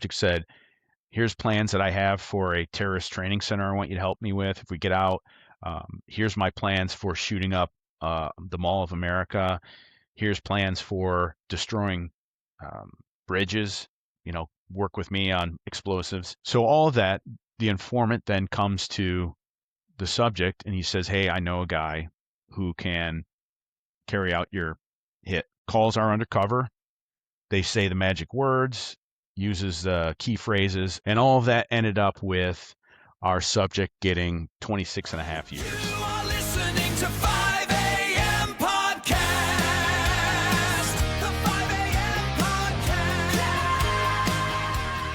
subject said, here's plans that I have for a terrorist training center I want you to help me with if we get out. Here's my plans for shooting up the Mall of America. Here's plans for destroying um, bridges, work with me on explosives. So all of that, the informant then comes to the subject and he says, hey, I know a guy who can carry out your hit. Calls are undercover. They say the magic words, uses key phrases, and all of that ended up with our subject getting 26 and a half years. You are listening to 5 a.m. podcast. The 5 a.m. podcast.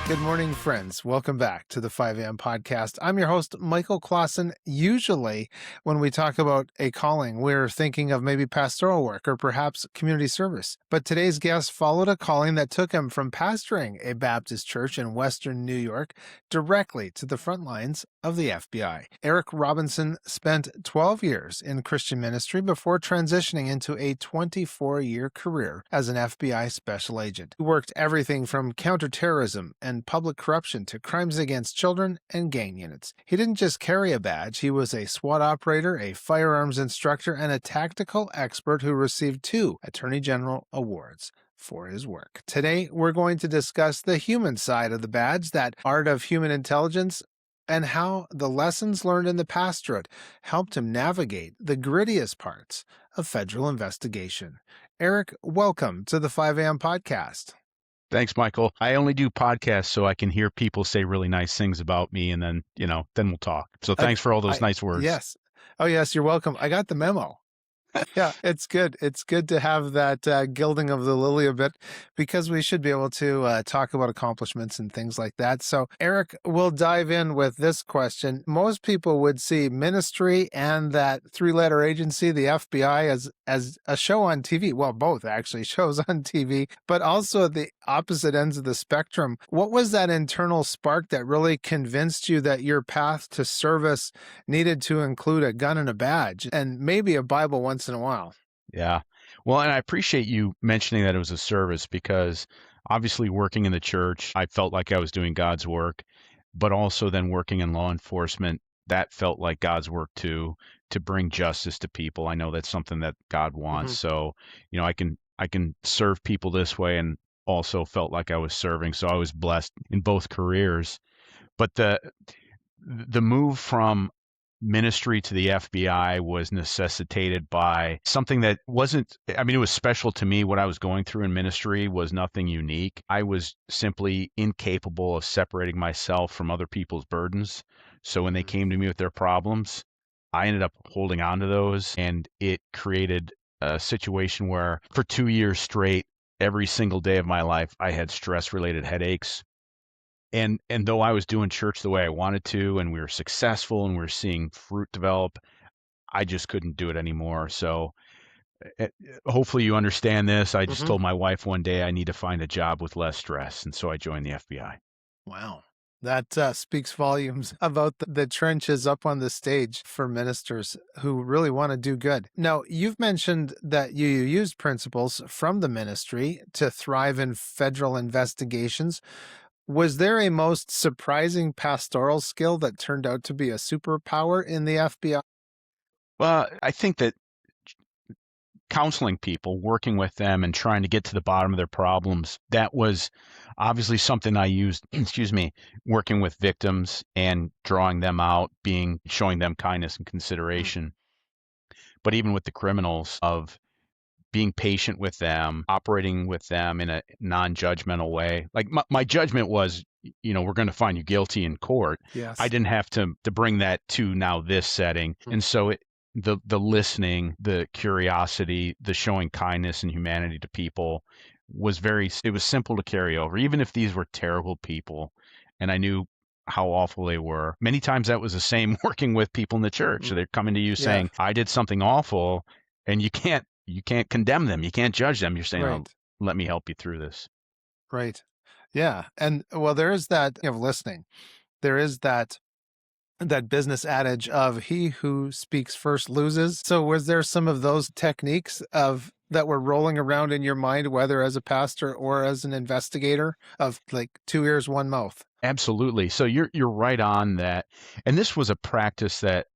Good morning, friends. Welcome back to the 5 a.m. podcast. I'm your host, Michael Clausen. Usually, when we talk about a calling, we're thinking of maybe pastoral work or perhaps community service. But today's guest followed a calling that took him from pastoring a Baptist church in Western New York directly to the front lines of the FBI. Eric Robinson spent 12 years in Christian ministry before transitioning into a 24-year career as an FBI special agent. He worked everything from counterterrorism and public corruption to crimes against children and gang units. He didn't just carry a badge, he was a SWAT operator, a firearms instructor, and a tactical expert who received 2 Attorney General awards for his work. Today, we're going to discuss the human side of the badge, that art of human intelligence, and how the lessons learned in the pastorate helped him navigate the grittiest parts of federal investigation. Eric, welcome to the 5 a.m. podcast. Thanks, Michael. I only do podcasts so I can hear people say really nice things about me, and then we'll talk. So thanks for all those nice words. Yes. Oh, yes, you're welcome. I got the memo. Yeah, it's good. It's good to have that gilding of the lily a bit, because we should be able to talk about accomplishments and things like that. So, Eric, we'll dive in with this question. Most people would see ministry and that 3-letter agency, the FBI, as a show on TV. Well, both actually shows on TV, but also at the opposite ends of the spectrum. What was that internal spark that really convinced you that your path to service needed to include a gun and a badge and maybe a Bible once in a while? Yeah. Well, and I appreciate you mentioning that it was a service, because obviously working in the church, I felt like I was doing God's work, but also then working in law enforcement, that felt like God's work too, to bring justice to people. I know that's something that God wants. So, I can serve people this way, and also felt like I was serving. So I was blessed in both careers. But the move from ministry to the FBI was necessitated by something that wasn't, it was special to me. What I was going through in ministry was nothing unique. I was simply incapable of separating myself from other people's burdens. So when they came to me with their problems, I ended up holding on to those, and it created a situation where for 2 years straight, every single day of my life, I had stress-related headaches. And though I was doing church the way I wanted to, and we were successful and we were seeing fruit develop, I just couldn't do it anymore. So hopefully you understand this. I just told my wife one day I need to find a job with less stress. And so I joined the FBI. Wow. That speaks volumes about the trenches up on the stage for ministers who really want to do good. Now, you've mentioned that you used principles from the ministry to thrive in federal investigations. Was there a most surprising pastoral skill that turned out to be a superpower in the FBI? Well, I think that counseling people, working with them and trying to get to the bottom of their problems, that was obviously something I used, working with victims and drawing them out, showing them kindness and consideration. But even with the criminals, of being patient with them, operating with them in a non-judgmental way. Like my judgment was, we're going to find you guilty in court. Yes. I didn't have to bring that to now this setting. And so the listening, the curiosity, the showing kindness and humanity to people it was simple to carry over, even if these were terrible people. And I knew how awful they were. Many times that was the same working with people in the church. So they're coming to you saying, I did something awful, and you can't condemn them. You can't judge them. You're saying, Right. Let me help you through this. Right. Yeah. And well, there is that of listening. There is that business adage of he who speaks first loses. So was there some of those techniques of that were rolling around in your mind, whether as a pastor or as an investigator, of like two ears, one mouth? Absolutely. So you're right on that. And this was a practice that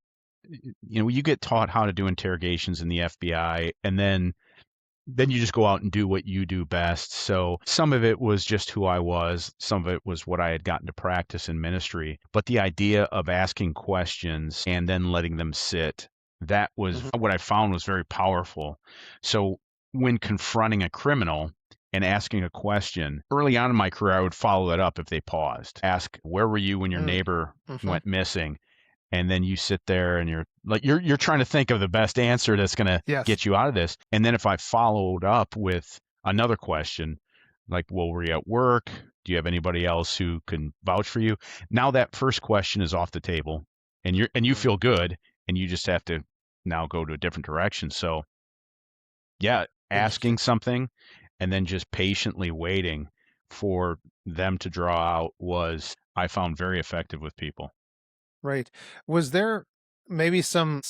you get taught how to do interrogations in the FBI, and then you just go out and do what you do best. So some of it was just who I was, some of it was what I had gotten to practice in ministry. But the idea of asking questions and then letting them sit, that was Mhm. what I found was very powerful. So when confronting a criminal and asking a question, early on in my career, I would follow that up if they paused. Ask, where were you when your Mm. neighbor Mhm. went missing? And then you sit there and you're like you're trying to think of the best answer that's going to Yes. get you out of this. And then if I followed up with another question like, well, were you at work? Do you have anybody else who can vouch for you? Now that first question is off the table, and you Mm. feel good, and you just have to now go to a different direction. So yeah, Interesting. asking something and then just patiently waiting for them to draw out was, I found, very effective with people. Right. Was there maybe some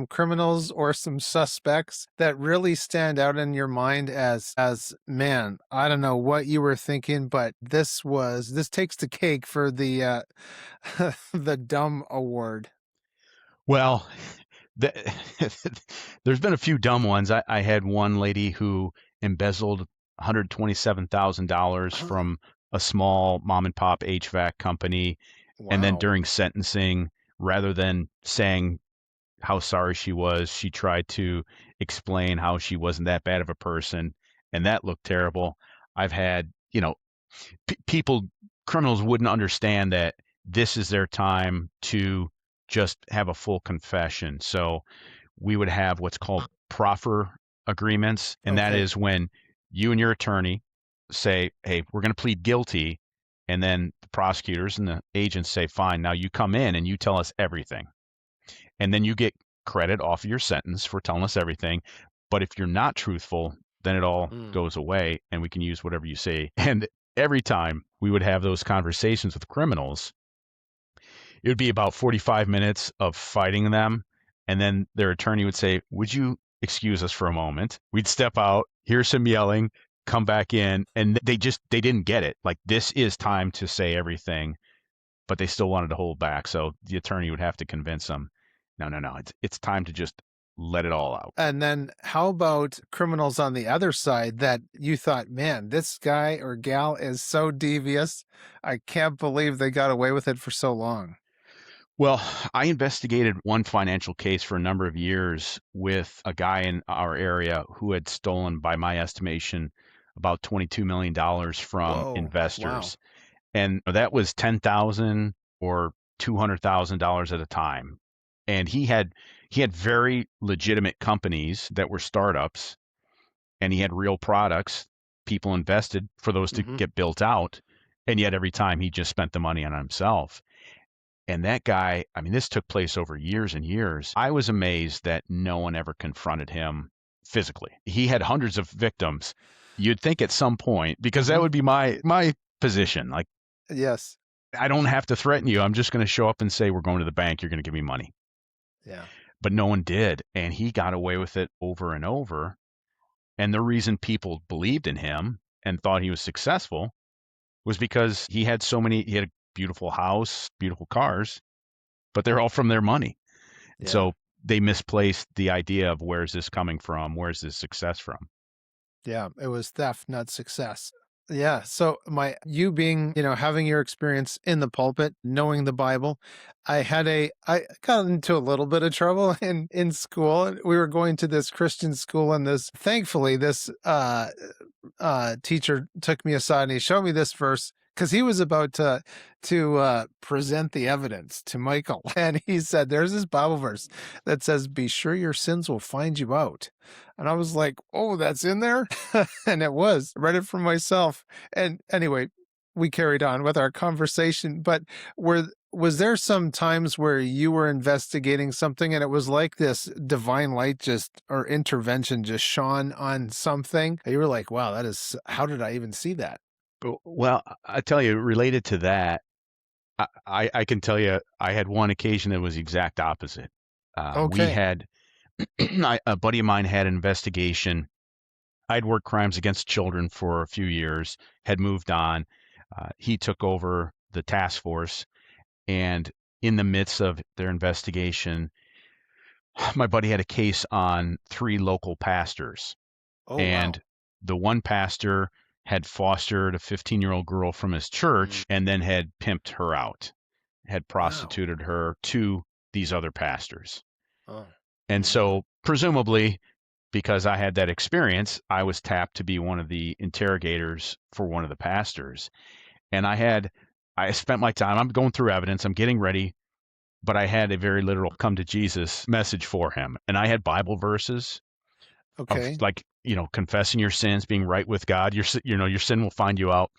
criminals or some suspects that really stand out in your mind as man, I don't know what you were thinking, but this takes the cake for the the dumb award. Well, the, there's been a few dumb ones. I had one lady who embezzled $127,000 Huh. from a small mom and pop HVAC company. And then Wow. during sentencing, rather than saying how sorry she was, she tried to explain how she wasn't that bad of a person. And that looked terrible. I've had, people, criminals wouldn't understand that this is their time to just have a full confession. So we would have what's called proffer agreements, and that Okay. is when you and your attorney say, "Hey, we're going to plead guilty," and then the prosecutors and the agents say, "Fine, now you come in and you tell us everything," and then you get credit off of your sentence for telling us everything. But if you're not truthful, then it all Mm. goes away, and we can use whatever you say. And every time we would have those conversations with criminals, it would be about 45 minutes of fighting them. And then their attorney would say, "Would you excuse us for a moment?" We'd step out, hear some yelling, come back in. And they didn't get it. Like, this is Mm. time to say everything, but they still wanted to hold back. So the attorney would have to convince them, no, no, no, it's time to just let it all out. And then how about criminals on the other side that you thought, man, this guy or gal is so devious. I can't believe they got away with it for so long. Well, I investigated one financial case for a number of years with a guy in our area who had stolen, by my estimation, about $22 million from Whoa. Wow. investors. And that was 10,000 or $200,000 at a time. And he had very legitimate companies that were startups, and he had real products. People invested for those to Hmm. get built out. And yet every time he just spent the money on himself. And that guy, I mean, this took place over years and years. I was amazed that no one ever confronted him physically. He had hundreds of victims. You'd think at some point, because that Hmm. would be my position. Like, Yes. I don't have to threaten you. I'm just going to show up and say, we're going to the bank. You're going to give me money. Yeah. But no one did. And he got away with it over and over. And the reason people believed in him and thought he was successful was because he had a beautiful house, beautiful cars, but they're all from their money. Yeah. So they misplaced the idea of, where's this coming from? Where's this success from? Yeah. It was theft, not success. Yeah. So you being, having your experience in the pulpit, knowing the Bible, I got into a little bit of trouble in school. We were going to this Christian school, and thankfully this teacher took me aside and he showed me this verse because he was about to present the evidence to Michael, and he said, "There's this Bible verse that says, 'Be sure your sins will find you out.'" And I was like, "Oh, that's in there," and it was. I read it for myself, and anyway, we carried on with our conversation. But was there some times where you were investigating something and it was like this divine light just or intervention just shone on something and you were like, wow, that is, how did I even see that? Well, I tell you, related to that, I can tell you, I had one occasion that was the exact opposite. We Okay. had, a buddy of mine had an investigation. I'd worked crimes against children for a few years, had moved on. He took over the task force, and in the midst of their investigation, my buddy had a case on three local pastors. Oh, wow. And the one pastor had fostered a 15-year-old girl from his church and then had pimped her out, had Wow. prostituted her to these other pastors. Oh. And Hmm. so, presumably, because I had that experience, I was tapped to be one of the interrogators for one of the pastors. And I spent my time, I'm going through evidence, I'm getting ready, but I had a very literal come to Jesus message for him. And I had Bible verses of Okay. like, confessing your sins, being right with God. Your sin will find you out.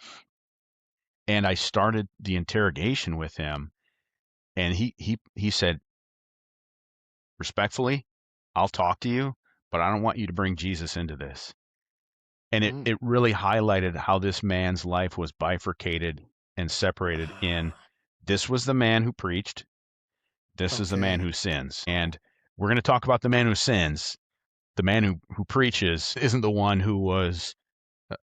And I started the interrogation with him, and he said, respectfully, I'll talk to you, but I don't want you to bring Jesus into this. And it Mm. it really highlighted how this man's life was bifurcated and separated in this was the man who preached, this is the man Okay. who sins. And we're going to talk about the man who sins. The man who preaches isn't the one who was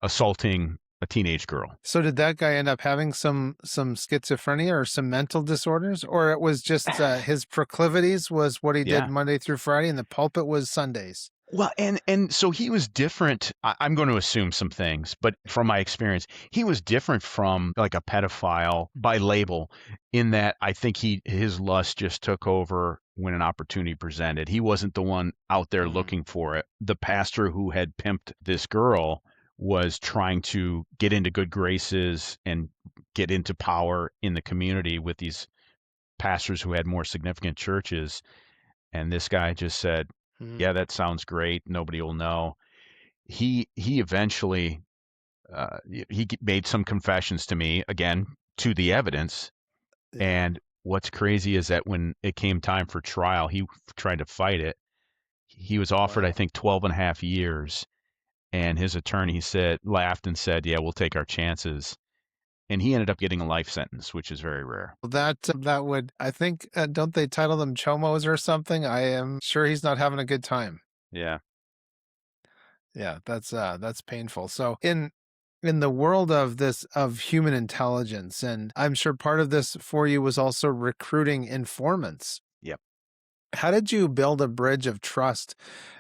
assaulting a teenage girl. So did that guy end up having some schizophrenia or some mental disorders, or it was just his proclivities was what he did Yeah. Monday through Friday, and the pulpit was Sundays? Well, and so he was different. I'm going to assume some things, but from my experience, he was different from like a pedophile by label, in that I think his lust just took over when an opportunity presented. He wasn't the one out there Mm. looking for it. The pastor who had pimped this girl was trying to get into good graces and get into power in the community with these pastors who had more significant churches. And this guy just said, Mm. "Yeah, that sounds great. Nobody will know." He eventually made some confessions to me, again, to the evidence. Yeah. And what's crazy is that when it came time for trial, he tried to fight it. He was offered, I Wow. think, 12 and a half years. And his attorney said, laughed and said, "Yeah, we'll take our chances." And he ended up getting a life sentence, which is very rare. Well, that would, I think, don't they title them chomos or something? I am sure he's not having a good time. Yeah. Yeah, that's painful. So in the world of this of human intelligence, and I'm sure part of this for you was also recruiting informants. Yep. How did you build a bridge of trust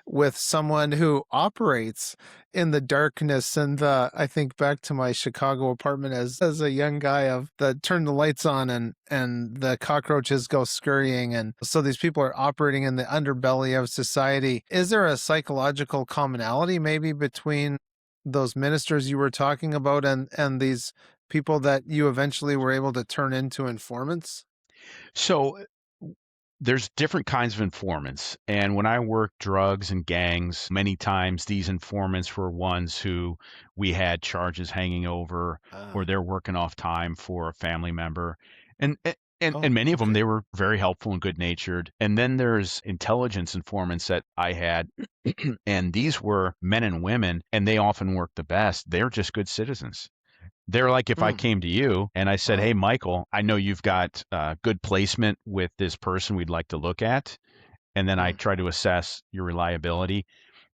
with someone who operates in the darkness and the I think back to my Chicago apartment as a young guy of the turn the lights on and the cockroaches go scurrying, and so these people are operating in the underbelly of society. Is there a psychological commonality maybe between those ministers you were talking about and these people that you eventually were able to turn into informants? So there's different kinds of informants. And when I worked drugs and gangs, many times these informants were ones who we had charges hanging over, or Ah. they're working off time for a family member. And and Oh, many of them, okay. they were very helpful and good natured. And then there's intelligence informants that I had, and these were men and women, and they often work the best. They're just good citizens. They're like if I Mm. came to you and I said, "Hey, Oh. Michael, I know you've got good placement with this person we'd like to look at." And then I Mm. try to assess your reliability.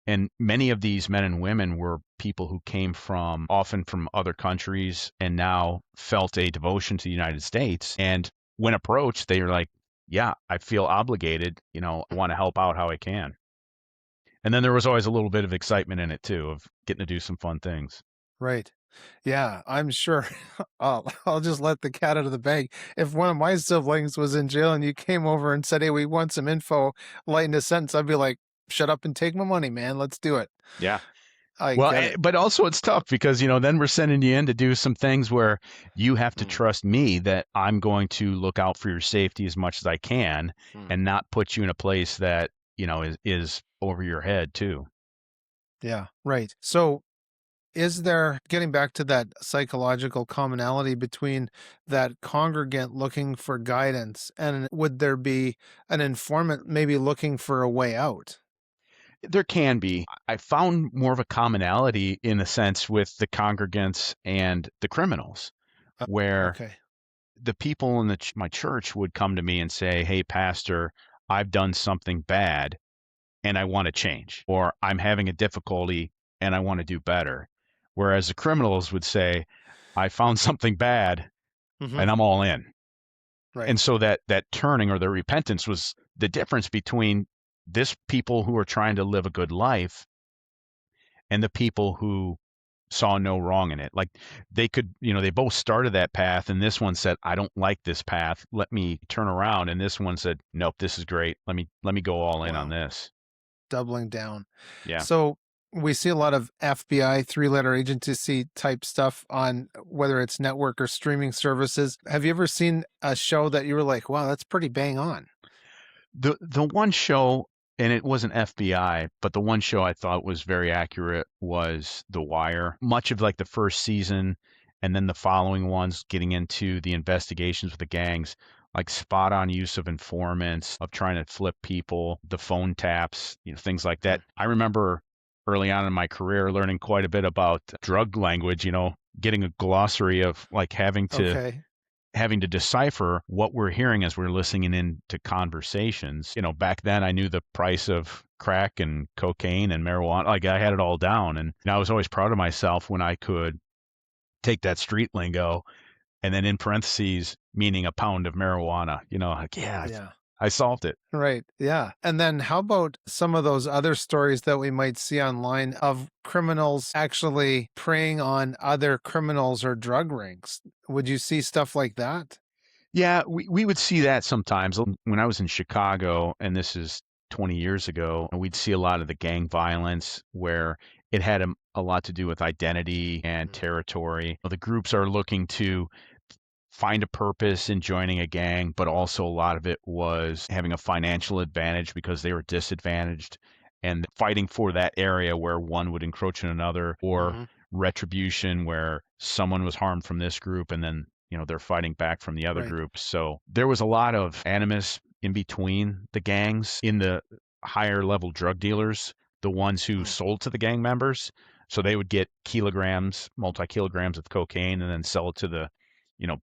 And many of these men and women were people who came from often from other countries and now felt a devotion to the United States. And when approached, they were like, "Yeah, I feel obligated. I want to help out how I can." And then there was always a little bit of excitement in it too, of getting to do some fun things. Right. Yeah, I'm sure. I'll just let the cat out of the bag. If one of my siblings was in jail and you came over and said, "Hey, we want some info, lighten a sentence," I'd be like, "Shut up and take my money, man. Let's do it." Yeah. I Well, get it. but also it's tough because, then we're sending you in to do some things where you have to Mm. trust me that I'm going to look out for your safety as much as I can Mm. and not put you in a place that, is over your head too. Yeah, right. So, is there, getting back to that psychological commonality between that congregant looking for guidance and would there be an informant maybe looking for a way out? There can be. I found more of a commonality in a sense with the congregants and the criminals, Uh, where okay. the people in my church would come to me and say, "Hey, pastor, I've done something bad and I want to change," or "I'm having a difficulty and I want to do better. Whereas the criminals would say, I found something bad Hmm. and I'm all in. Right. And so that turning or the repentance was the difference between this people who are trying to live a good life and the people who saw no wrong in it. Like they could, they both started that path, and this one said, I don't like this path. Let me turn around. And this one said, nope, this is great. Let me go all in on Wow. this. Doubling down. Yeah. So we see a lot of FBI three-letter agency type stuff on whether it's network or streaming services. Have you ever seen a show that you were like, wow, that's pretty bang on? The one show, and it wasn't FBI, but the one show I thought was very accurate was The Wire. Much of like the first season and then the following ones getting into the investigations with the gangs, like spot on use of informants, of trying to flip people, the phone taps, things like that. Mm. I remember early on in my career learning quite a bit about drug language, getting a glossary of like Okay. having to decipher what we're hearing as we're listening into conversations. Back then I knew the price of crack and cocaine and marijuana. Like I had it all down. And I was always proud of myself when I could take that street lingo and then in parentheses, meaning a pound of marijuana, like, yeah, Yeah. I solved it. Right. Yeah. And then how about some of those other stories that we might see online of criminals actually preying on other criminals or drug rings? Would you see stuff like that? Yeah, we would see that sometimes. When I was in Chicago, and this is 20 years ago, and we'd see a lot of the gang violence where it had a lot to do with identity and Mm. territory. The groups are looking to find a purpose in joining a gang, but also a lot of it was having a financial advantage because they were disadvantaged and fighting for that area where one would encroach on another, or Hmm. retribution where someone was harmed from this group and then, they're fighting back from the other Right. group. So there was a lot of animus in between the gangs, in the higher level drug dealers, the ones who Mm. sold to the gang members. So they would get kilograms, multi kilograms of cocaine and then sell it to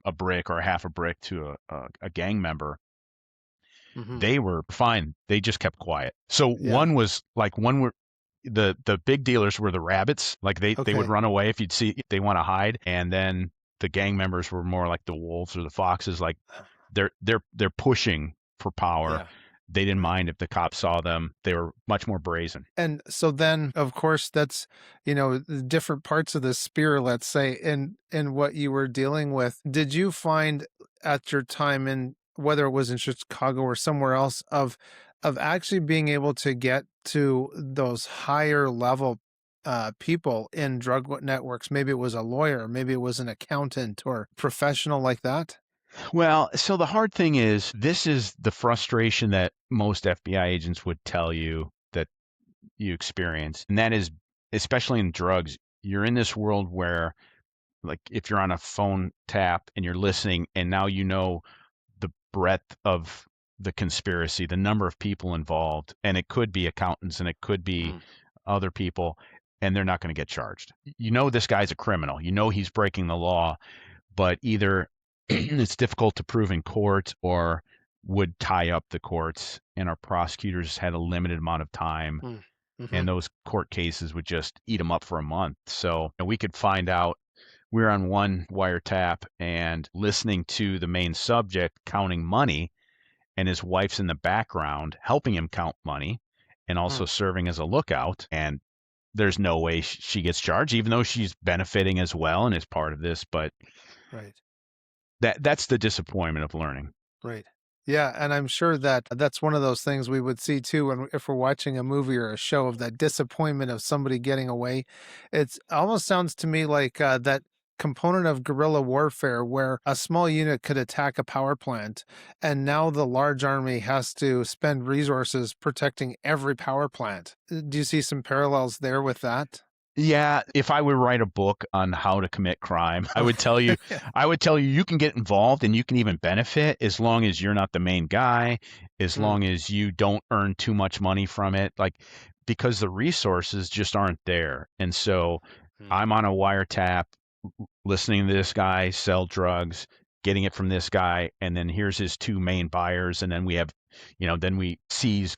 a brick or a half a brick to a gang member. Hmm. They were fine. They just kept quiet. So Yeah. one were the big dealers were the rabbits. Like they would Okay. run away if you'd see if they want to hide. And then the gang members were more like the wolves or the foxes. Like they're pushing for power. Yeah. They didn't Right. mind if the cops saw them. They were much more brazen. And so then, of course, that's, the different parts of the spear, let's say, in what you were dealing with. Did you find at your time in whether it was in Chicago or somewhere else of actually being able to get to those higher level people in networks? Maybe it was a lawyer, maybe it was an accountant or professional like that. Well, so the hard thing is, this is the frustration that most FBI agents would tell you that you experience. And that is, especially in drugs, you're in this world where, like, if you're on a phone tap and you're listening, and now you know the breadth of the conspiracy, the number of people involved, and it could be accountants and it could be Mm. other people, and they're not going to get charged. This guy's a criminal. He's breaking the law, but either it's difficult to prove in court or would tie up the courts, and our prosecutors had a limited amount of time, Mm. Hmm. and those court cases would just eat them up for a month. So we could find out we're on one wiretap and listening to the main subject counting money, and his wife's in the background helping him count money and also Mm. serving as a lookout. And there's no way she gets charged, even though she's benefiting as well and is part of this. But Right. that's the disappointment of learning. Right. Yeah, and I'm sure that that's one of those things we would see too when if we're watching a movie or a show of that disappointment of somebody getting away. It's almost sounds to me like that component of guerrilla warfare where a small unit could attack a power plant and now the large army has to spend resources protecting every power plant. Do you see some parallels there with that? Yeah, if I would write a book on how to commit crime, I would tell you, Okay. you can get involved and you can even benefit as long as you're not the main guy, as Mm. long as you don't earn too much money from it, like because the resources just aren't there. And so Mm. I'm on a wiretap listening to this guy sell drugs, getting it from this guy, and then here's his two main buyers, and then we have, then we seize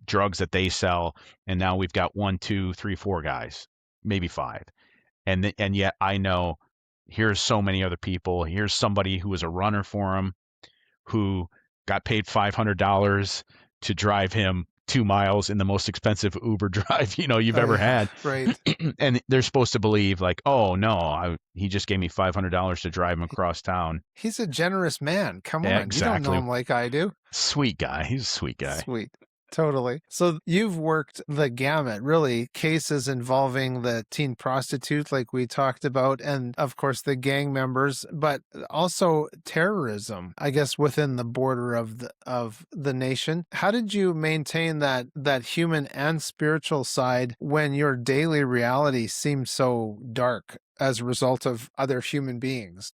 drugs that they sell, and now we've got one, two, three, four guys. maybe 5. And yet I know here's so many other people. Here's somebody who was a runner for him who got paid $500 to drive him 2 miles in the most expensive Uber drive you've Oh ever yeah, had. right. And they're supposed to believe like, oh no, he just gave me $500 to drive him He- across town. He's a generous man. Come Yeah, on, you don't know exactly. him like I do. Sweet guy. He's a sweet guy. Sweet. Totally. So you've worked the gamut, really, cases involving the teen prostitute, like we talked about, and of course the gang members, but also terrorism, I guess, within the border of the nation. How did you maintain that human and spiritual side when your daily reality seemed so dark as a result of other human beings?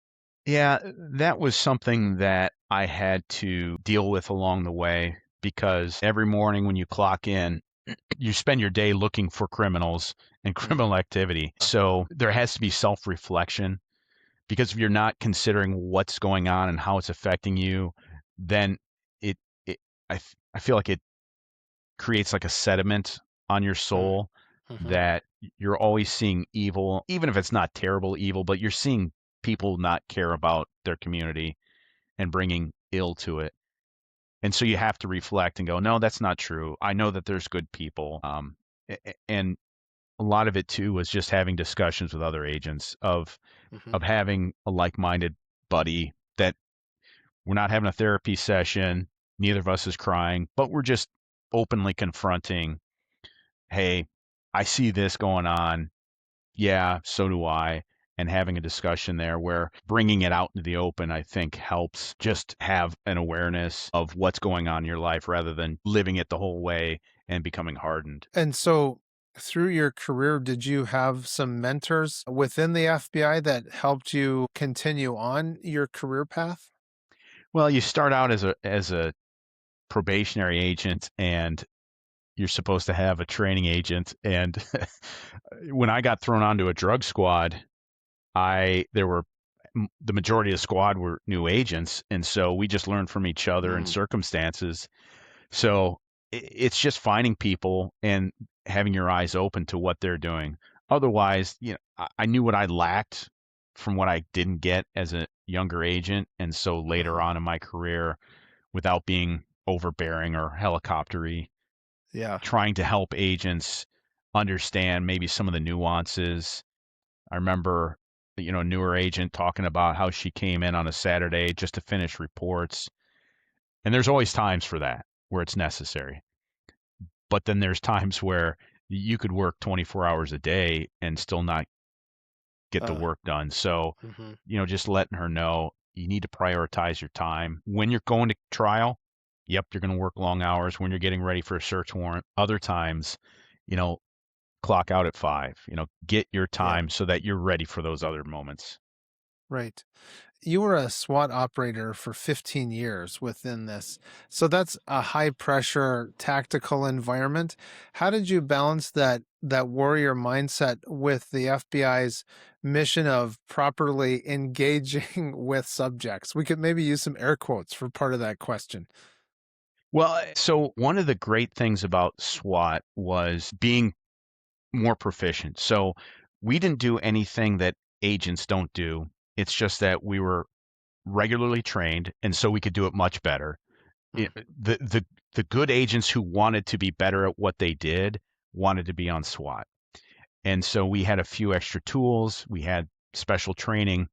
Yeah, that was something that I had to deal with along the way because every morning when you clock in, you spend your day looking for criminals and Mm, criminal activity. So there has to be self-reflection because if you're not considering what's going on and how it's affecting you, then it I feel like it creates like a sediment on your mm, soul mhm. that you're always seeing evil, even if it's not terrible evil, but you're seeing people not care about their community and bringing ill to it. And so you have to reflect and go, no, that's not true. I know that there's good people. And a lot of it too was just having discussions with other agents Mhm. of having a like-minded buddy that we're not having a therapy session. Neither of us is crying, but we're just openly confronting, hey, I see this going on. Yeah, so do I. And having a discussion there where bringing it out into the open, I think, helps just have an awareness of what's going on in your life rather than living it the whole way and becoming hardened. And so through your career, did you have some mentors within the FBI that helped you continue on your career path? Well, you start out as a probationary agent and you're supposed to have a training agent. And when I got thrown onto a drug squad, I there were the majority of the squad were new agents, and so we just learned from each other and Mm, circumstances. So it's just finding people and having your eyes open to what they're doing. Otherwise, I knew what I lacked from what I didn't get as a younger agent, and so later uh-huh. on in my career, without being overbearing or helicoptery, Yeah. trying to help agents understand maybe some of the nuances. I remember, a newer agent talking about how she came in on a Saturday just to finish reports. And there's always times for that where it's necessary. But then there's times where you could work 24 hours a day and still not get the Uh, work done. So, mhm. just letting her know you need to prioritize your time. When you're going to trial, yep, you're going to work long hours. When you're getting ready for a search warrant, other times, you know, clock out at 5, get your Yeah, time so that you're ready for those other moments. right. You were a SWAT operator for 15 years within this. So that's a high pressure tactical environment. How did you balance that warrior mindset with the FBI's mission of properly engaging with subjects? We could maybe use some air quotes for part of that question. Well, so one of the great things about SWAT was being more proficient. So we didn't do anything that agents don't do. It's just that we were regularly trained, and so we could do it much better. Mm, The good agents who wanted to be better at what they did wanted to be on SWAT. And so we had a few extra tools, we had special training,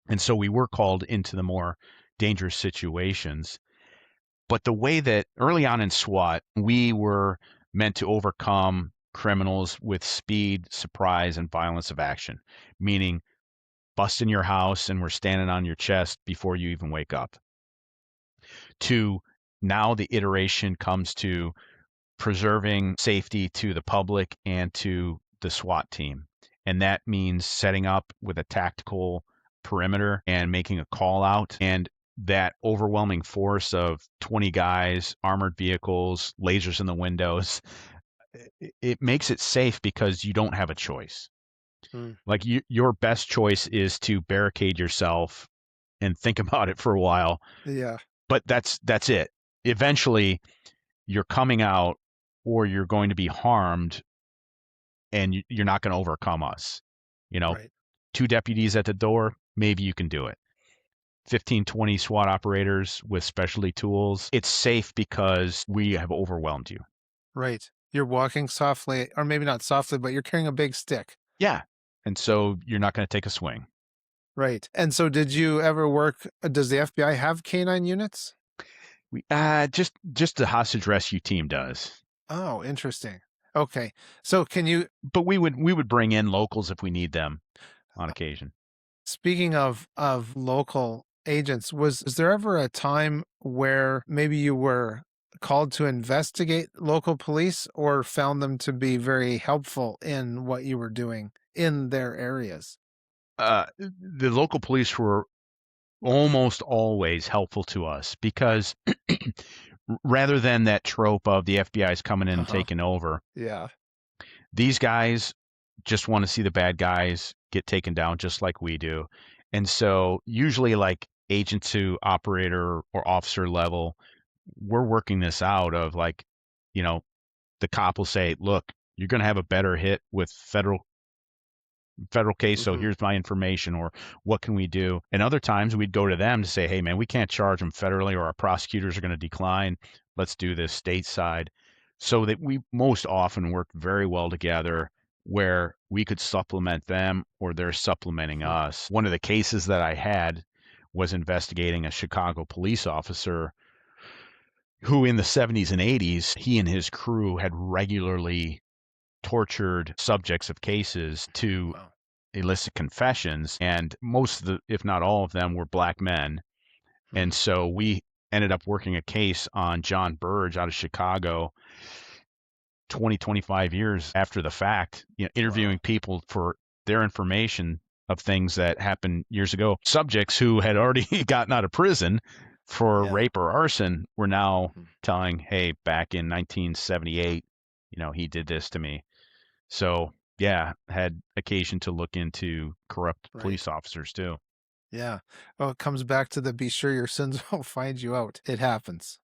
and so we were called into the more dangerous situations. But the way that early on in SWAT, we were meant to overcome criminals with speed, surprise, and violence of action, meaning busting your house and we're standing on your chest before you even wake up. To now, the iteration comes to preserving safety to the public and to the SWAT team. And that means setting up with a tactical perimeter and making a call out. And that overwhelming force of 20 guys, armored vehicles, lasers in the windows, it makes it safe because you don't have a choice. mm, Like your best choice is to barricade yourself and think about it for a while, yeah. but that's it. Eventually, you're coming out or you're going to be harmed and you're not going to overcome us. You know, Right. 2 deputies at the door, maybe you can do it. 15, 20 SWAT operators with specialty tools. It's safe because we have overwhelmed you. Right. You're walking softly, or maybe not softly, but you're carrying a big stick. Yeah. And so you're not going to take a swing. Right. And so did you ever work does the FBI have canine units? We just the hostage rescue team does. Oh, interesting. Okay. So can you But we would bring in locals if we need them on occasion. speaking of local agents, was there ever a time where maybe you were called to investigate local police or found them to be very helpful in what you were doing in their areas? The local police were almost always helpful to us because rather than that trope of the FBI's coming in and Uh-huh. taking over, Yeah. these guys just want to see the bad guys get taken down just like we do. And so usually like agent to operator or officer level, we're working this out of like, you know, the cop will say, look, you're going to have a better hit with federal case, so Mhm. here's my information, or what can we do? And other times we'd go to them to say, hey man, we can't charge them federally or our prosecutors are going to decline. Let's do this stateside. So that we most often worked very well together where we could supplement them or they're supplementing Hmm. us. One of the cases that I had was investigating a Chicago police officer who in the 70s and 80s, he and his crew had regularly tortured subjects of cases to Wow. illicit confessions, and most of the, if not all of them, were black men. And Mhm. so we ended up working a case on John Burge out of Chicago 20, 25 years after the fact, interviewing Wow. people for their information of things that happened years ago. Subjects who had already gotten out of prison for Yeah. rape or arson were now Mhm. telling, hey, back in 1978, he did this to me. So yeah, had occasion to look into corrupt Right. police officers too. Yeah. Well, it comes back to the be sure your sins will find you out. It happens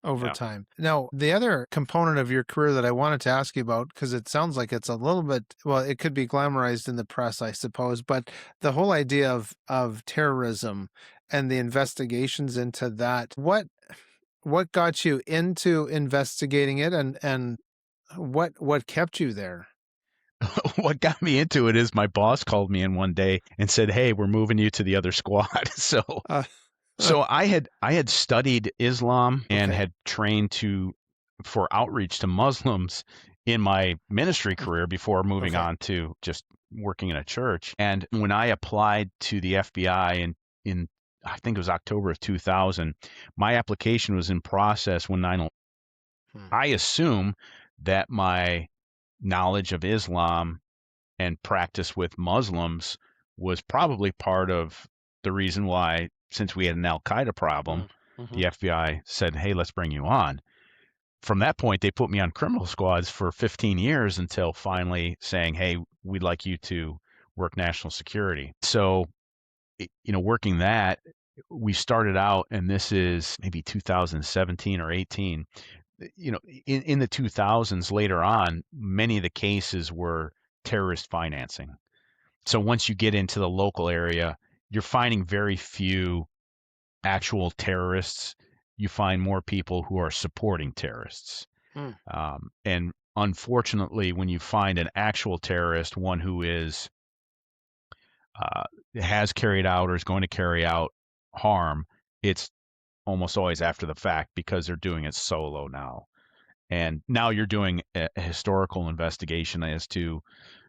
over Yeah. time. Now, the other component of your career that I wanted to ask you about, because it sounds like it's a little bit, well, it could be glamorized in the press, I suppose, but the whole idea of terrorism and the investigations into that, what got you into investigating it and what kept you there? What got me into it is my boss called me in one day and said, "Hey, we're moving you to the other squad." So Uh, so I had studied Islam and okay. had trained to for outreach to Muslims in my ministry Mm, career before moving okay. on to just working in a church. And when I applied to the FBI in I think it was October of 2000, my application was in process when 9 Hmm. I assume that my knowledge of Islam and practice with Muslims was probably part of the reason why, since we had an Al Qaeda problem, Mm, mhm. the FBI said, hey, let's bring you on. From that point, they put me on criminal squads for 15 years until finally saying, hey, we'd like you to work national security. So, working that, we started out, and this is maybe 2017 or 18. In the 2000s later on, many of the cases were terrorist financing. So once you get into the local area, you're finding very few actual terrorists. You find more people who are supporting terrorists. Mm, And unfortunately, when you find an actual terrorist, one who uh, has carried out or is going to carry out harm, it's almost always after the fact because they're doing it solo now. And now you're doing a historical investigation as to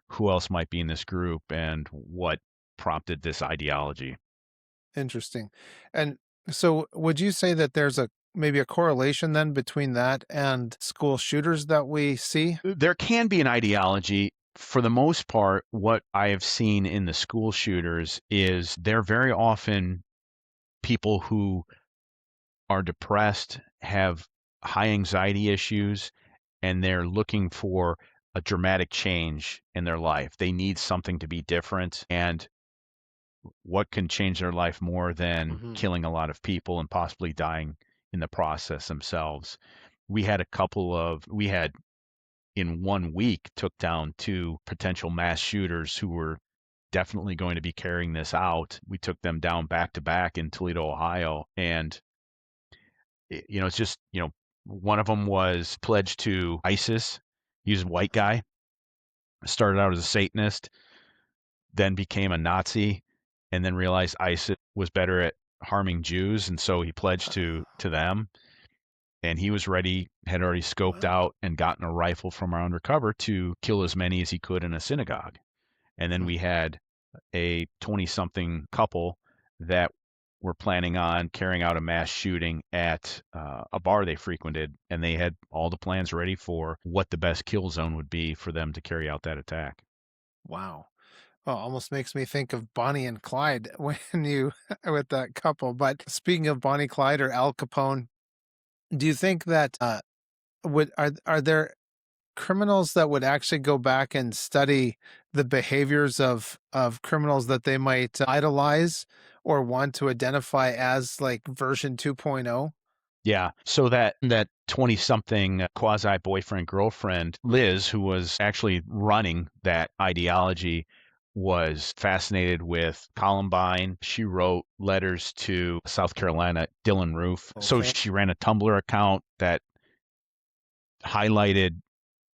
who else might be in this group and what prompted this ideology. interesting. And so would you say that there's a maybe a correlation then between that and school shooters that we see? There can be an ideology. For the most part, what I have seen in the school shooters is they're very often people who are depressed, have high anxiety issues, and they're looking for a dramatic change in their life. They need something to be different. And what can change their life more than Mhm. killing a lot of people and possibly dying in the process themselves? We had in 1 week took down 2 potential mass shooters who were definitely going to be carrying this out. We took them down back to back in Toledo, Ohio. And, it's just, one of them was pledged to ISIS. He was a white guy, started out as a Satanist, then became a Nazi, and then realized ISIS was better at harming Jews. And so he pledged to them. And he was ready, had already scoped Wow. out and gotten a rifle from our undercover to kill as many as he could in a synagogue. And then Hmm. we had a 20-something couple that were planning on carrying out a mass shooting at a bar they frequented, and they had all the plans ready for what the best kill zone would be for them to carry out that attack. Wow. Oh, almost makes me think of Bonnie and Clyde when you with that couple. But speaking of Bonnie Clyde or Al Capone, do you think that would are there criminals that would actually go back and study the behaviors of criminals that they might idolize or want to identify as like version 2.0? Yeah. So that 20-something quasi boyfriend girlfriend, Liz, who was actually running that ideology, was fascinated with Columbine. She wrote letters to South Carolina Dylan Roof. Oh, So she ran a Tumblr account that highlighted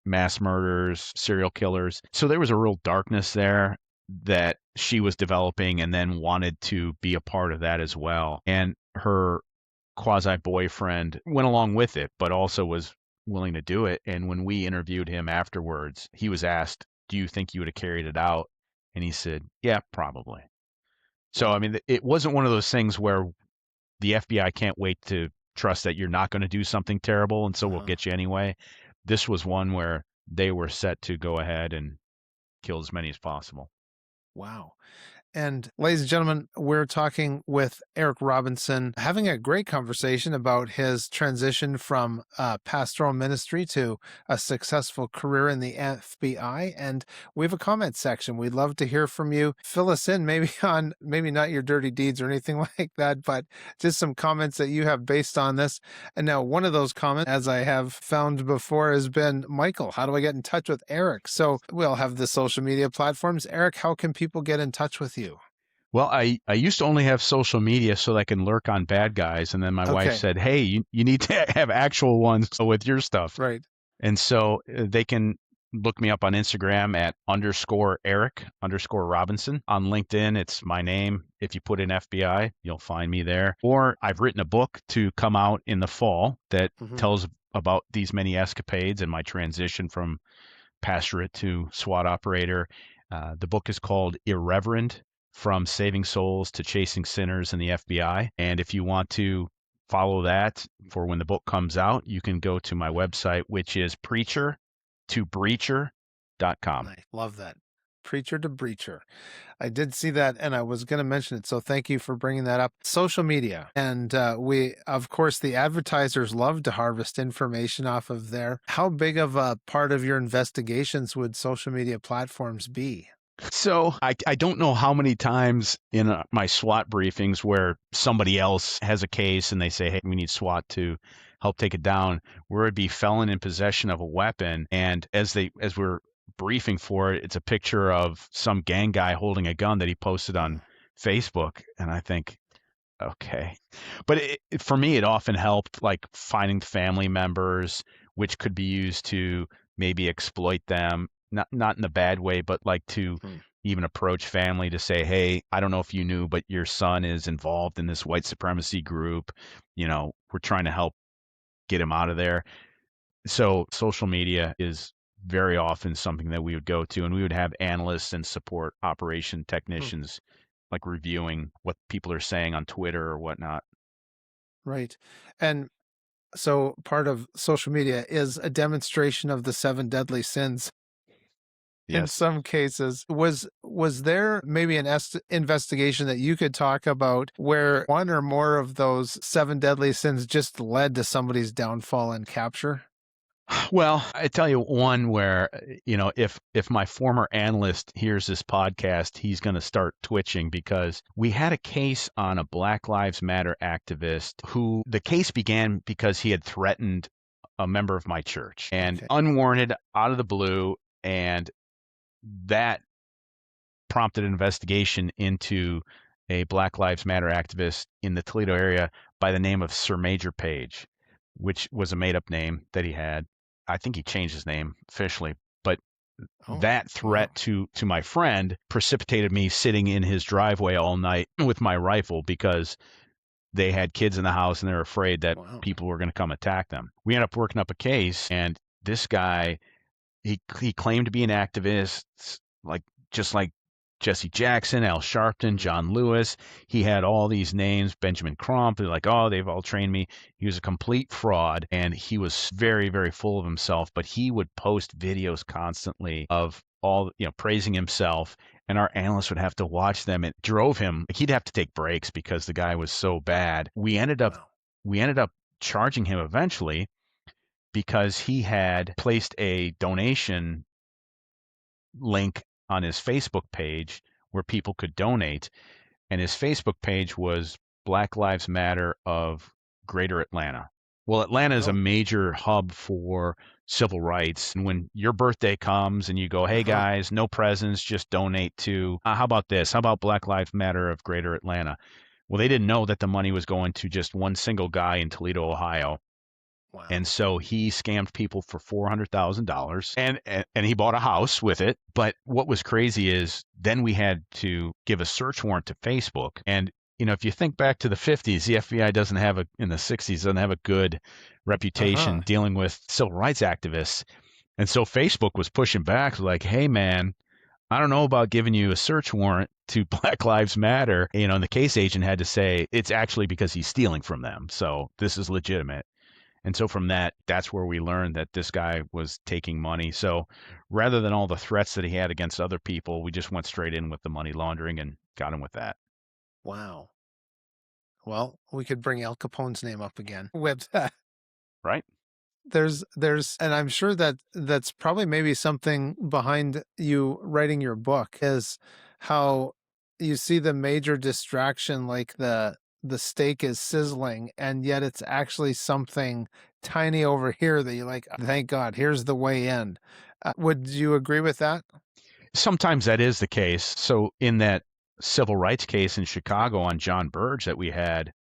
mass murders, serial killers. So there was a real darkness there that she was developing and then wanted to be a part of that as well. And her quasi boyfriend went along with it, but also was willing to do it. And when we interviewed him afterwards, he was asked, "Do you think you would have carried it out?" And he said, "Yeah, probably." So, I wow. mean, it wasn't one of those things where the FBI can't wait to trust that you're not going to do something terrible, and so we'll Uh-huh. get you anyway. This was one where they were set to go ahead and kill as many as possible. Wow. And ladies and gentlemen, we're talking with Eric Robinson, having a great conversation about his transition from pastoral ministry to a successful career in the FBI. And we have a comment section. We'd love to hear from you. Fill us in, maybe on maybe not your dirty deeds or anything like that, but just some comments that you have based on this. And now, one of those comments, as I have found before, has been, Michael, how do I get in touch with Eric? So we'll have the social media platforms. Eric, how can people get in touch with you? Well, I used to only have social media so that I can lurk on bad guys. And then my wife Okay. said, "Hey, you need to have actual ones with your stuff." Right. And so they can look me up on Instagram at _Eric_Robinson. On LinkedIn, it's my name. If you put in FBI, you'll find me there. Or I've written a book to come out in the fall that Hmm. tells about these many escapades and my transition from pastorate to SWAT operator. The book is called Irreverent: From Saving Souls to Chasing Sinners in the FBI. And if you want to follow that for when the book comes out, you can go to my website, which is preacher2breacher.com. I love that. Preacher to breacher. I did see that and I was going to mention it. So thank you for bringing that up. Social media. And of course, the advertisers love to harvest information off of there. How big of a part of your investigations would social media platforms be? So I don't know how many times in my SWAT briefings where somebody else has a case and they say, "Hey, we need SWAT to help take it down," where it'd be felon in possession of a weapon. And as we're briefing for it, it's a picture of some gang guy holding a gun that he posted Hmm. on Facebook. And I think, okay. But for me, it often helped like finding family members, which could be used to maybe exploit them, not in a bad way, but like to Hmm. even approach family to say, "Hey, I don't know if you knew, but your son is involved in this white supremacy group. We're trying to help get him out of there." So social media is very often something that we would go to, and we would have analysts and support operation Hmm. technicians like reviewing what people are saying on Twitter or whatnot. Right. And so part of social media is a demonstration of the seven deadly sins. In Yes. some cases, was there maybe an investigation that you could talk about where one or more of those seven deadly sins just led to somebody's downfall and capture? Well, I tell you one where, if my former analyst hears this podcast, he's going to start twitching because we had a case on a Black Lives Matter activist who the case began because he had threatened a member of my church, and Okay. unwarranted, out of the blue, and that prompted an investigation into a Black Lives Matter activist in the Toledo area by the name of Sir Major Page, which was a made up name that he had. I think he changed his name officially, but Oh, that wow. threat to my friend precipitated me sitting in his driveway all night with my rifle because they had kids in the house and they're afraid that Wow. people were going to come attack them. We ended up working up a case, and this guy, he claimed to be an activist, like just like Jesse Jackson, Al Sharpton, Mm. John Lewis. He had all these names, Benjamin Crump. They're like, oh, they've all trained me. He was a complete fraud, and he was very, very full of himself. But he would post videos constantly of all, praising himself, and our analysts would have to watch them. It drove him. Like, he'd have to take breaks because the guy was so bad. Wow. We ended up charging him eventually because he had placed a donation link on his Facebook page where people could donate. And his Facebook page was Black Lives Matter of Greater Atlanta. Well, Atlanta is a Oh, major hub for civil rights. And when your birthday comes and you go, hey uh-huh. guys, no presents, just donate to, how about this? How about Black Lives Matter of Greater Atlanta? Well, they didn't know that the money was going to just one single guy in Toledo, Ohio. Wow. And so he scammed people for $400,000 and he bought a house with it. But what was crazy is then we had to give a search warrant to Facebook. And, if you think back to the 50s, the FBI in the 60s, doesn't have a good Uh-huh. reputation dealing with civil rights activists. And so Facebook was pushing back like, hey, man, I don't know about giving you a search warrant to Black Lives Matter. And the case agent had to say it's actually because he's stealing from them. So this is legitimate. And so from that's where we learned that this guy was taking money. So rather than all the threats that he had against other people, we just went straight in with the money laundering and got him with that. Wow. Well, we could bring Al Capone's name up again with that. Right? And I'm sure that that's probably maybe something behind you writing your book is how you see the major distraction, like the steak is sizzling, and yet it's actually something tiny over here that you're like, thank God, here's the way in. Would you agree with that? Sometimes that is the case. So in that civil rights case in Chicago on John Burge that we had,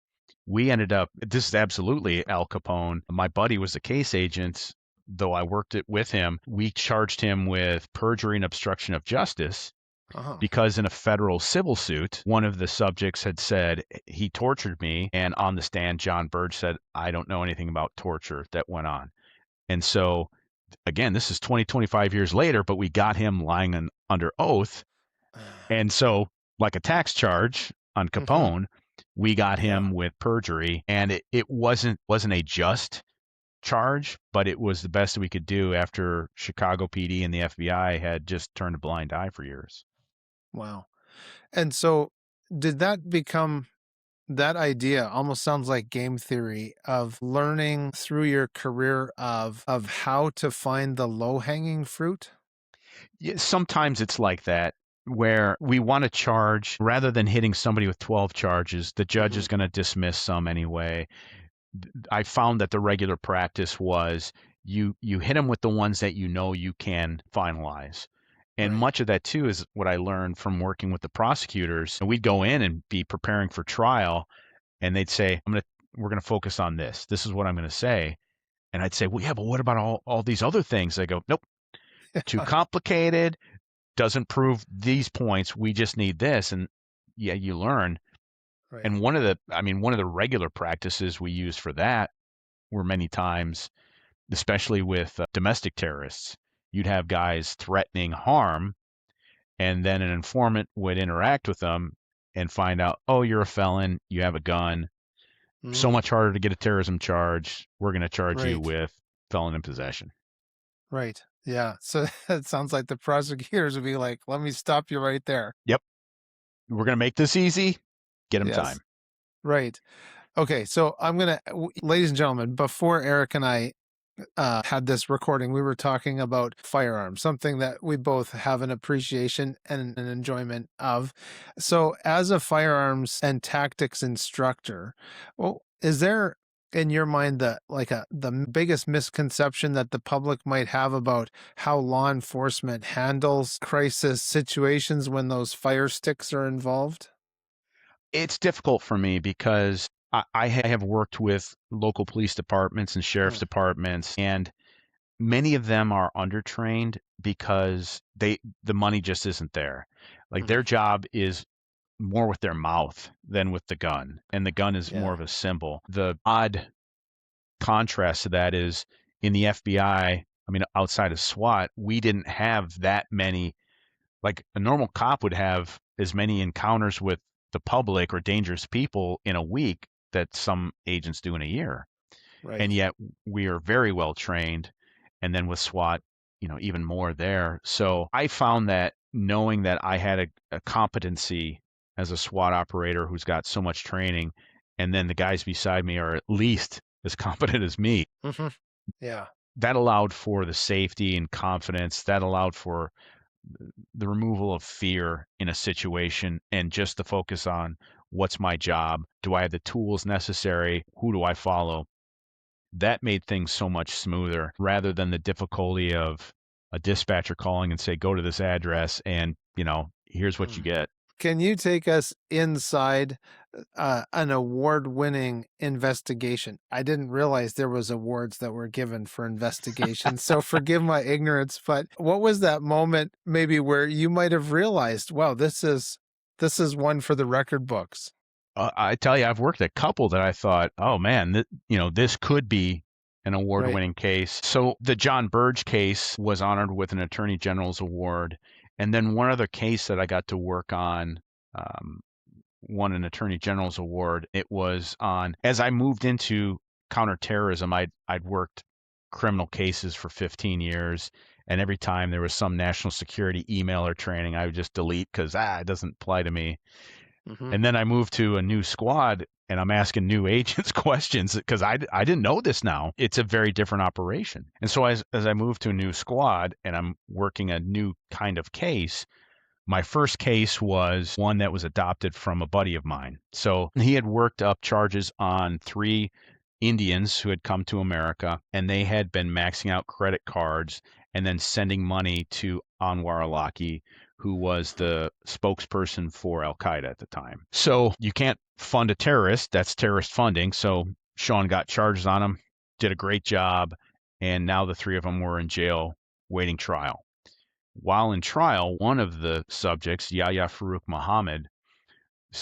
we ended up, this is absolutely Al Capone. My buddy was the case agent, though I worked it with him. We charged him with perjury and obstruction of justice Uh-huh. because in a federal civil suit, one of the subjects had said he tortured me. And on the stand, John Burge said, I don't know anything about torture that went on. And so, again, this is 20, 25 years later, but we got him lying under oath. And so, like a tax charge on Mm-hmm. Capone, we got Yeah. him with perjury. And it wasn't a just charge, but it was the best we could do after Chicago PD and the FBI had just turned a blind eye for years. Wow. And so did that become that idea almost sounds like game theory of learning through your career of how to find the low-hanging fruit? Yeah, sometimes it's like that where we want to charge rather than hitting somebody with 12 charges, the judge is Mhm. going to dismiss some anyway. I found that the regular practice was you hit them with the ones that you can finalize. And Right. much of that too is what I learned from working with the prosecutors. And we'd go in and be preparing for trial and they'd say, we're going to focus on this. This is what I'm going to say. And I'd say, well, yeah, but what about all these other things? They go, nope, too complicated, doesn't prove these points. We just need this. And yeah, you learn. Right. And one of the regular practices we use for that were many times, especially with domestic terrorists, you'd have guys threatening harm, and then an informant would interact with them and find out, oh, you're a felon, you have a gun. So Mm, much harder to get a terrorism charge. We're going to charge you right. with felon in possession. Right. Yeah. So it sounds like the prosecutors would be like, "Let me stop you right there." Yep. We're going to make this easy. Get them Yes. time. Right. Okay, so ladies and gentlemen, before Eric and I had this recording, we were talking about firearms, something that we both have an appreciation and an enjoyment of. So, as a firearms and tactics instructor, well, is there In your mind, the biggest misconception that the public might have about how law enforcement handles crisis situations when those fire sticks are involved? It's difficult for me because I have worked with local police departments and sheriff's Mm, departments, and many of them are undertrained because the money just isn't there. Like mm, their job is more with their mouth than with the gun, and the gun is more yeah, of a symbol. The odd contrast to that is in the FBI, I mean, outside of SWAT, we didn't have that many. Like a normal cop would have as many encounters with the public or dangerous people in a week that some agents do in a year. And right. yet we are very well trained. And then with SWAT, even more there. So I found that knowing that I had a competency as a SWAT operator who's got so much training, and then the guys beside me are at least as competent as me, Hmm. Yeah. that allowed for the safety and confidence. That allowed for the removal of fear in a situation and just the focus on what's my job? Do I have the tools necessary? Who do I follow? That made things so much smoother rather than the difficulty of a dispatcher calling and say, go to this address and, here's what you Mm. get. Can you take us inside an award-winning investigation? I didn't realize there was awards that were given for investigations, so forgive my ignorance, but what was that moment maybe where you might have realized, wow, this is one for the record books, I tell you, I've worked a couple that I thought, oh man, this could be an right? award-winning case. So the John Burge case was honored with an Attorney General's award, and then one other case that I got to work on um, won an Attorney General's award. It was on as I moved into counterterrorism. I'd worked criminal cases for 15 years, and every time there was some national security email or training, I would just delete because it doesn't apply to me. Hmm. And then I moved to a new squad and I'm asking new agents questions because I didn't know this now. It's a very different operation. And so as I moved to a new squad and I'm working a new kind of case, my first case was one that was adopted from a buddy of mine. So he had worked up charges on three Indians who had come to America and they had been maxing out credit cards and then sending money to Anwar al-Awlaki, who was the spokesperson for Al Qaeda at the time. So you can't fund a terrorist, that's terrorist funding. So Sean got charges on him, did a great job, and now the three of them were in jail waiting trial. While in trial, one of the subjects, Yahya Farouk Muhammad,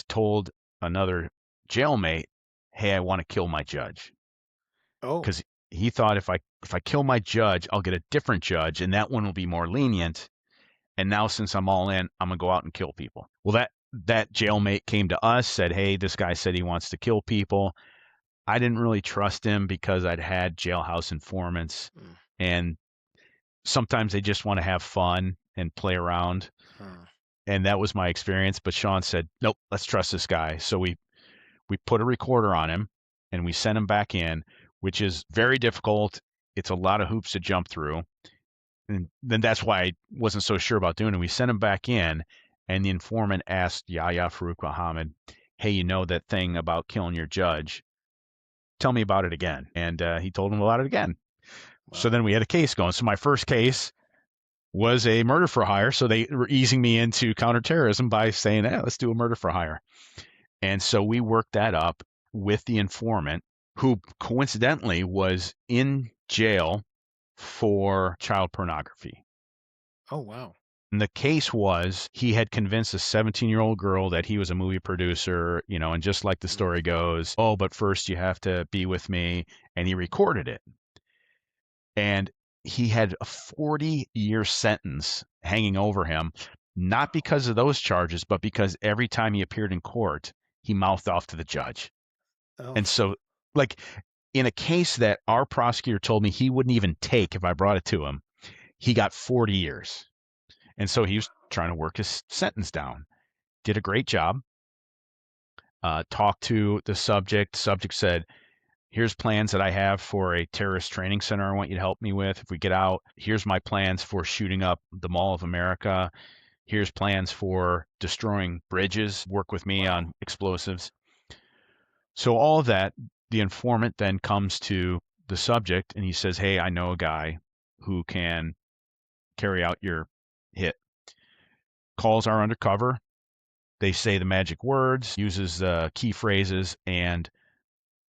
told another jailmate, "Hey, I want to kill my judge," Oh, because he thought if I kill my judge, I'll get a different judge, and that one will be more lenient. And now since I'm all in, I'm gonna go out and kill people. Well, that jailmate came to us, said, "Hey, this guy said he wants to kill people." I didn't really trust him because I'd had jailhouse informants, mm, and sometimes they just want to have fun and play around. huh. And that was my experience. But Sean said, "Nope, let's trust this guy." So we put a recorder on him and we sent him back in, which is very difficult. It's a lot of hoops to jump through. And then that's why I wasn't so sure about doing it. We sent him back in, and the informant asked Yahya Farouk Muhammad, "Hey, you know that thing about killing your judge? Tell me about it again." And he told him about it again. So Wow. then we had a case going. So my first case was a murder for hire. So they were easing me into counterterrorism by saying, let's do a murder for hire. And so we worked that up with the informant, who coincidentally was in jail for child pornography. Oh, wow. And the case was he had convinced a 17-year-old girl that he was a movie producer, and just like the Mm, story goes, oh, but first you have to be with me. And he recorded it. And he had a 40-year sentence hanging over him, not because of those charges, but because every time he appeared in court, he mouthed off to the judge. oh, And so, like, in a case that our prosecutor told me he wouldn't even take if I brought it to him, he got 40 years. And so he was trying to work his sentence down. Did a great job. Talked to the subject. Subject said, here's plans that I have for a terrorist training center I want you to help me with. If we get out, here's my plans for shooting up the Mall of America. Here's plans for destroying bridges. Work with me wow. on explosives. So all of that. The informant then comes to the subject and he says, "Hey, I know a guy who can carry out your hit." Calls are undercover. They say the magic words, uses key phrases, and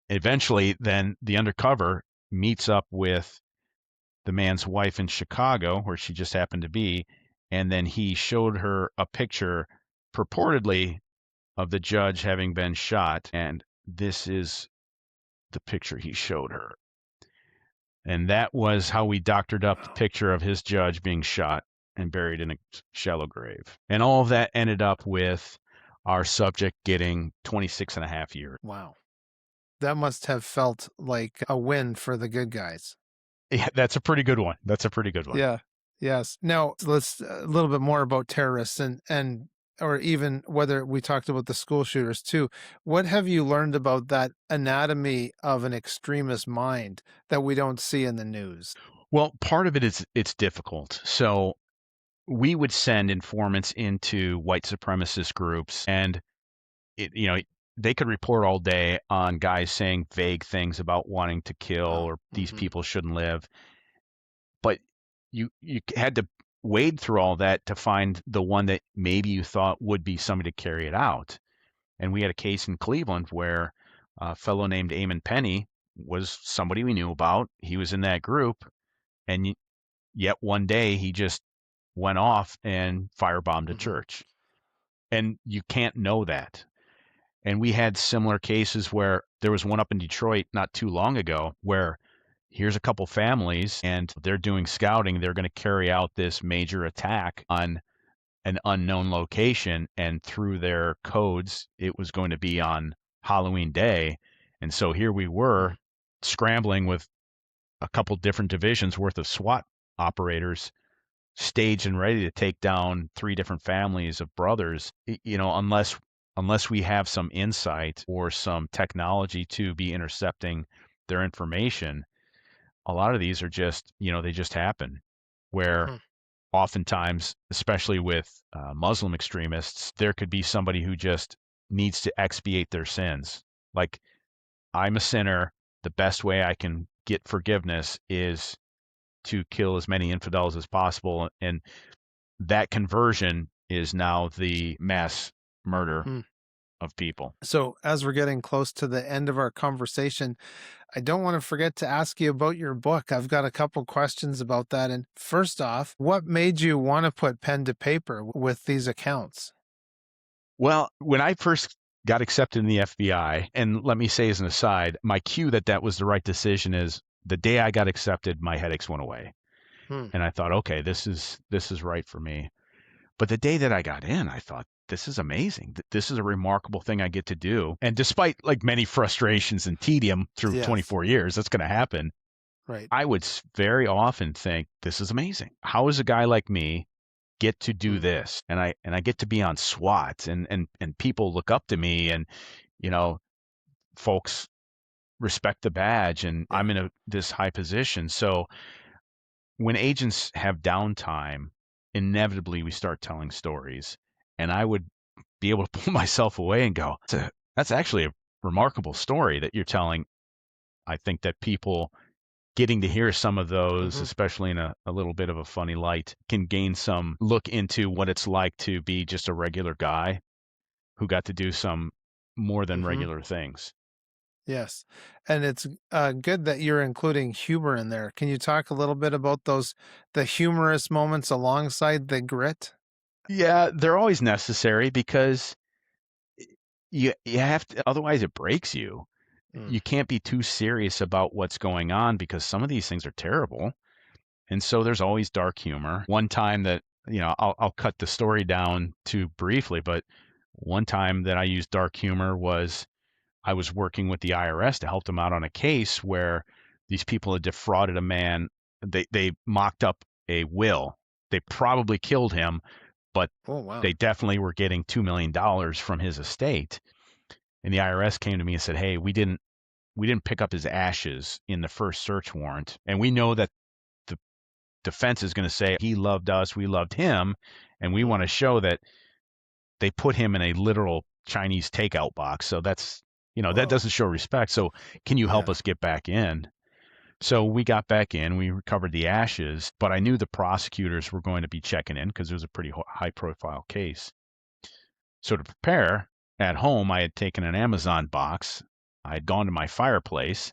eventually then the undercover meets up with the man's wife in Chicago, where she just happened to be, and then he showed her a picture purportedly of the judge having been shot, and this is the picture he showed her. And that was how we doctored up the Wow. picture of his judge being shot and buried in a shallow grave. And all of that ended up with our subject getting 26 and a half years. Wow. That must have felt like a win for the good guys. Yeah, that's a pretty good one. That's a pretty good one. Yeah. Yes. Now let's a little bit more about terrorists and or even whether we talked about the school shooters too. What have you learned about that anatomy of an extremist mind that we don't see in the news? Well, part of it is it's difficult. So we would send informants into white supremacist groups, and they could report all day on guys saying vague things about wanting to kill Wow. or these Hmm. people shouldn't live. But you had to wade through all that to find the one that maybe you thought would be somebody to carry it out. And we had a case in Cleveland where a fellow named Eamon Penny was somebody we knew about. He was in that group, and yet one day he just went off and firebombed a Hmm. church. And you can't know that. And we had similar cases where there was one up in Detroit not too long ago where here's a couple families and they're doing scouting. They're going to carry out this major attack on an unknown location. And through their codes, it was going to be on Halloween Day. And so here we were scrambling with a couple different divisions worth of SWAT operators staged and ready to take down three different families of brothers. Unless we have some insight or some technology to be intercepting their information, a lot of these are just, they just happen. Where Hmm. oftentimes, especially with Muslim extremists, there could be somebody who just needs to expiate their sins. Like, I'm a sinner. The best way I can get forgiveness is to kill as many infidels as possible. And that conversion is now the mass murder Hmm. of people. So, as we're getting close to the end of our conversation, I don't want to forget to ask you about your book. I've got a couple questions about that. And first off, what made you want to put pen to paper with these accounts? Well, when I first got accepted in the FBI, and let me say as an aside, my cue that that was the right decision is the day I got accepted, my headaches went away. Hmm. And I thought, okay, this is right for me. But the day that I got in, I thought, this is amazing. This is a remarkable thing I get to do. And despite like many frustrations and tedium through Yes. 24 years, that's going to happen. Right. I would very often think, this is amazing. How does a guy like me get to do Hmm. this? And I get to be on SWAT, and people look up to me, and you know, folks respect the badge, and Yeah. I'm in this high position. So when agents have downtime, inevitably we start telling stories. And I would be able to pull myself away and go, that's actually a remarkable story that you're telling. I think that people getting to hear some of those, Hmm. especially in a little bit of a funny light, can gain some look into what it's like to be just a regular guy who got to do some more than Hmm. regular things. Yes. And it's good that you're including humor in there. Can you talk a little bit about the humorous moments alongside the grit? Yeah, they're always necessary because you have to, otherwise it breaks you. Mm. You can't be too serious about what's going on because some of these things are terrible. And so there's always dark humor. One time that, I'll cut the story down too briefly, but one time that I used dark humor was I was working with the IRS to help them out on a case where these people had defrauded a man. They mocked up a will. They probably killed him, but Oh, wow. they definitely were getting $2 million from his estate. And the IRS came to me and said, "Hey, we didn't pick up his ashes in the first search warrant, and we know that the defense is going to say he loved us, we loved him, and we Mm. want to show that they put him in a literal Chinese takeout box. So that's that Whoa. doesn't show respect. So can you help Yeah. us get back in? So we got back in, we recovered the ashes, but I knew the prosecutors were going to be checking in because it was a pretty high profile case. So to prepare at home, I had taken an Amazon box. I had gone to my fireplace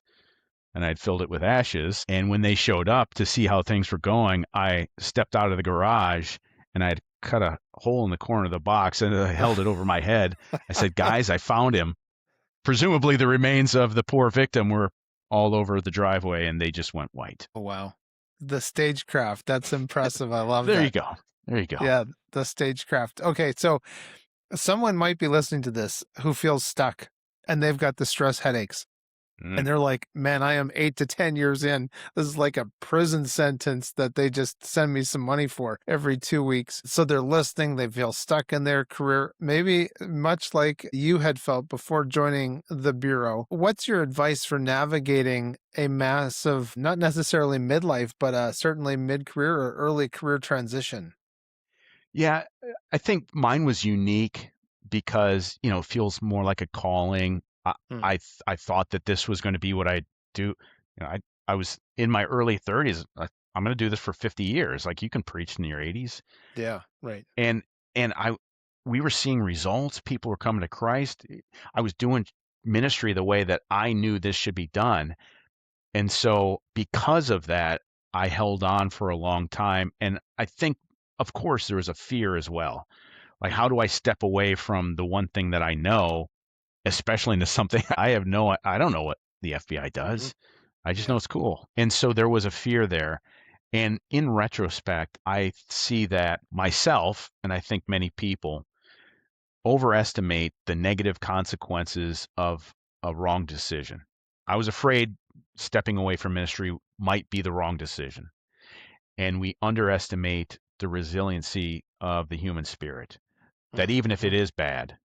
and I'd filled it with ashes. And when they showed up to see how things were going, I stepped out of the garage and I'd cut a hole in the corner of the box and I held it over my head. I said, "Guys, I found him." Presumably the remains of the poor victim were all over the driveway and they just went white. Oh, wow. The stagecraft. That's impressive. I love There you that. go. There you go. Yeah, the stagecraft. Okay, so someone might be listening to this who feels stuck and they've got the stress headaches. Mm. And they're like, man, I am 8 to 10 years in. This is like a prison sentence that they just send me some money for every 2 weeks. So they're listening. They feel stuck in their career, maybe much like you had felt before joining the Bureau. What's your advice for navigating a massive, not necessarily midlife, but certainly mid career or early career transition? Yeah, I think mine was unique because, it feels more like a calling. Hmm. I thought that this was going to be what I do. I was in my early 30s. I'm going to do this for 50 years. Like you can preach in your 80s. Yeah, right. And and we were seeing results. People were coming to Christ. I was doing ministry the way that I knew this should be done. And so because of that, I held on for a long time. And I think, of course, there was a fear as well. Like, how do I step away from the one thing that I know, especially into something I don't know what the FBI Hmm. does. I just know Yeah, it's cool. And so there was a fear there. And in retrospect, I see that myself, and I think many people overestimate the negative consequences of a wrong decision. I was afraid stepping away from ministry might be the wrong decision. And we underestimate the resiliency of the human spirit, that even if it hmm, is bad,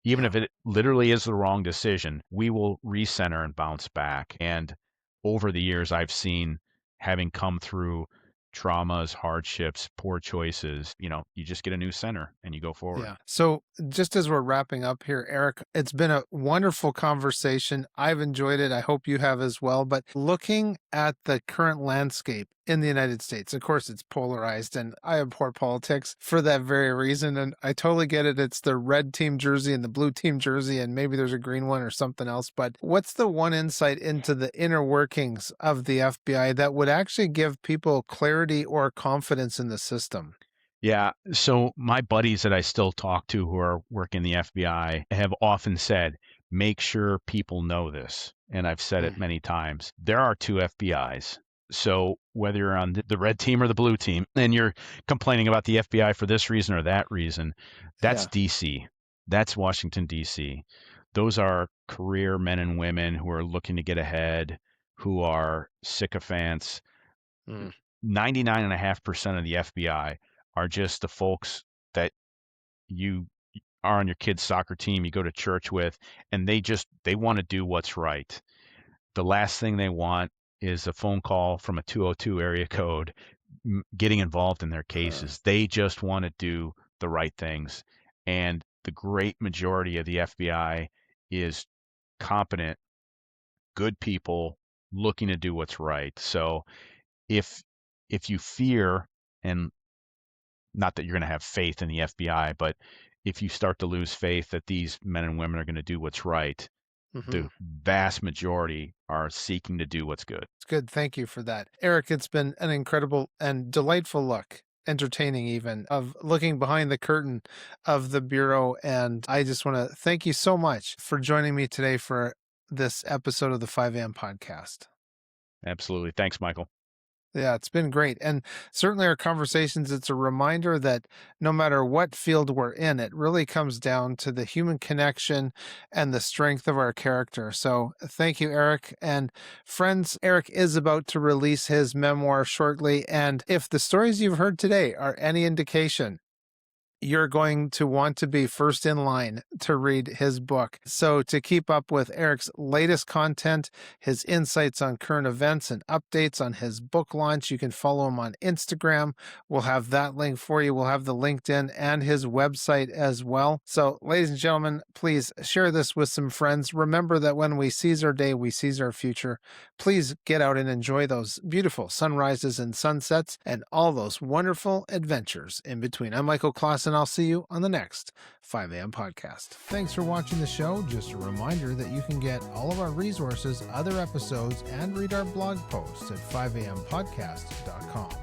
even yeah. if it literally is the wrong decision, we will recenter and bounce back. And over the years, I've seen, having come through traumas, hardships, poor choices, you just get a new center and you go forward. Yeah. So, just as we're wrapping up here, Eric, it's been a wonderful conversation. I've enjoyed it. I hope you have as well. But looking at the current landscape in the United States, of course, it's polarized, and I abhor politics for that very reason. And I totally get it. It's the red team jersey and the blue team jersey, and maybe there's a green one or something else. But what's the one insight into the inner workings of the FBI that would actually give people clarity or confidence in the system? Yeah. So my buddies that I still talk to who are working in the FBI have often said, make sure people know this. And I've said it Mm, many times. There are two FBIs. So whether you're on the red team or the blue team and you're complaining about the FBI for this reason or that reason, that's yeah. DC. That's Washington, DC. Those are career men and women who are looking to get ahead, who are sycophants. Mm, 99.5% of the FBI are just the folks that you are on your kid's soccer team, you go to church with, and they want to do what's right. The last thing they want is a phone call from a 202 area code getting involved in their uh, cases. They just want to do the right things. And the great majority of the FBI is competent, good people looking to do what's right. So if you fear, and not that you're going to have faith in the FBI, but if you start to lose faith that these men and women are going to do what's right, mhm. the vast majority are seeking to do what's good. It's good. Thank you for that. Eric, it's been an incredible and delightful look, entertaining even, of looking behind the curtain of the Bureau. And I just want to thank you so much for joining me today for this episode of the 5 a.m. podcast. Absolutely. Thanks, Michael. Yeah, it's been great. And certainly our conversations, it's a reminder that no matter what field we're in, it really comes down to the human connection and the strength of our character. So thank you, Eric. And friends, Eric is about to release his memoir shortly. And if the stories you've heard today are any indication, you're going to want to be first in line to read his book. So to keep up with Eric's latest content, his insights on current events and updates on his book launch, you can follow him on Instagram. We'll have that link for you. We'll have the LinkedIn and his website as well. So ladies and gentlemen, please share this with some friends. Remember that when we seize our day, we seize our future. Please get out and enjoy those beautiful sunrises and sunsets and all those wonderful adventures in between. I'm Michael Clausen. I'll see you on the next 5 a.m. podcast. Thanks for watching the show. Just a reminder that you can get all of our resources, other episodes, and read our blog posts at 5ampodcast.com.